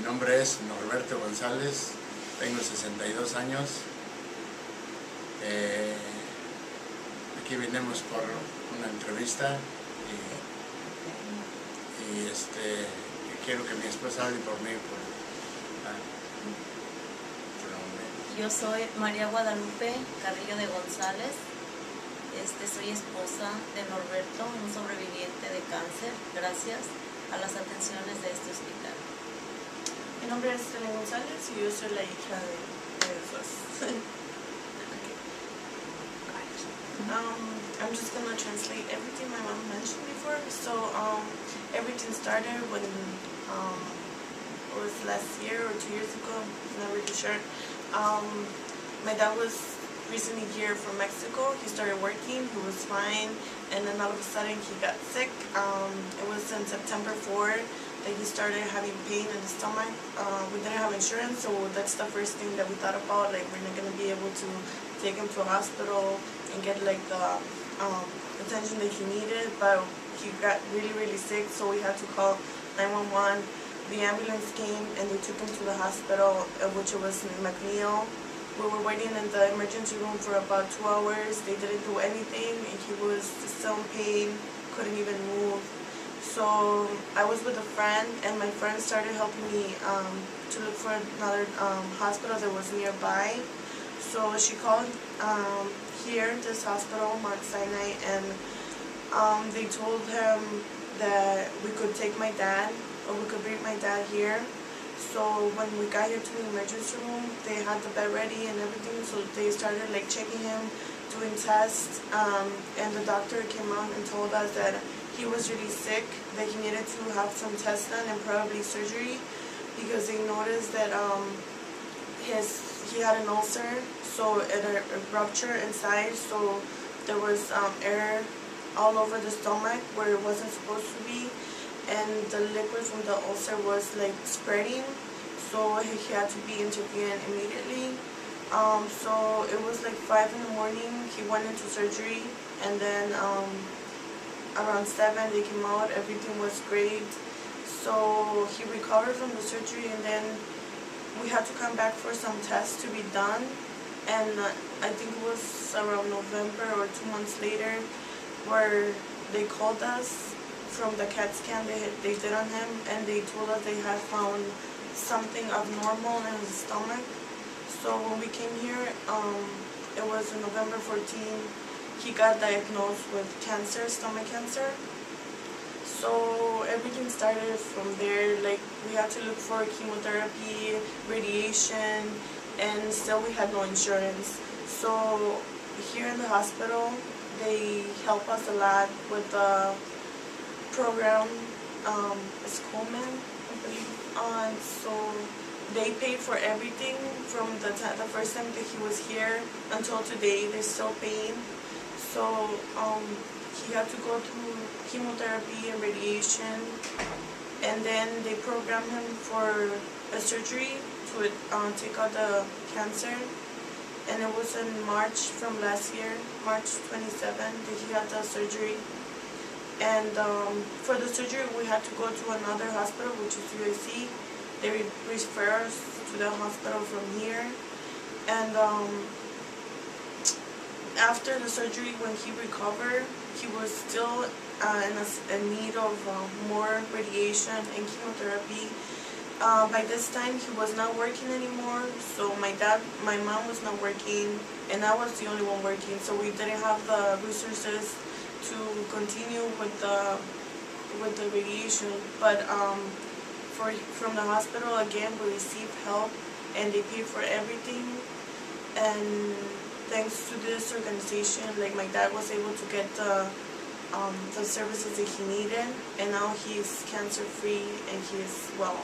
Mi nombre es Norberto González, tengo 62 años. Aquí vinimos por una entrevista y quiero que mi esposa hable por mí. Yo soy María Guadalupe Carrillo de González. Soy esposa de Norberto, un sobreviviente de cáncer, gracias a las atenciones de este hospital. Mi nombre es Elena González y yo soy la hija de Jesús. I'm just going to translate everything my mom mentioned before. So everything started when it was last year or 2 years ago, I'm not really sure. My dad was recently here from Mexico. He started working, he was fine, and then all of a sudden he got sick. It was on September 4 that he started having pain in the stomach. We didn't have insurance, so that's the first thing that we thought about. Like, we're not going to be able to take him to a hospital and get like the attention that he needed, but he got really, really sick, so we had to call 911. The ambulance came and they took him to the hospital, which was in McNeil. We were waiting in the emergency room for about 2 hours. They didn't do anything, and he was still in pain, couldn't even move. So I was with a friend, and my friend started helping me to look for another hospital that was nearby. So she called here, this hospital, Mount Sinai, and they told him that we could take my dad, or we could bring my dad here. So when we got here to the emergency room, they had the bed ready and everything, so they started like checking him, doing tests, and the doctor came out and told us that he was really sick, that he needed to have some tests done and probably surgery, because they noticed that he had an ulcer, so it a rupture inside, so there was air all over the stomach where it wasn't supposed to be, and the liquid from the ulcer was like spreading, so he had to be intervened immediately. So it was like 5 in the morning, he went into surgery, and then around 7 they came out, everything was great. So he recovered from the surgery, and then we had to come back for some tests to be done, and I think it was around November or 2 months later where they called us from the CAT scan they did on him, and they told us they had found something abnormal in his stomach. So when we came here, it was on November 14th, he got diagnosed with cancer, stomach cancer. So everything started from there. Like, we had to look for chemotherapy, radiation, and still we had no insurance. So here in the hospital, they help us a lot with the program, it's Coleman, I believe. So they paid for everything from the first time that he was here until today. They're still paying. So he had to go through chemotherapy and radiation, and then they programmed him for a surgery to take out the cancer. And it was in March from last year, March 27, that he had the surgery. And for the surgery, we had to go to another hospital, which is UAC. They refer us to the hospital from here. And after the surgery, when he recovered, he was still in need of more radiation and chemotherapy. By this time, he was not working anymore, so my mom was not working, and I was the only one working, so we didn't have the resources to continue with the radiation. But from the hospital, again, we received help, and they paid for everything. And thanks to this organization, like, my dad was able to get the services that he needed, and now he's cancer free and he is well.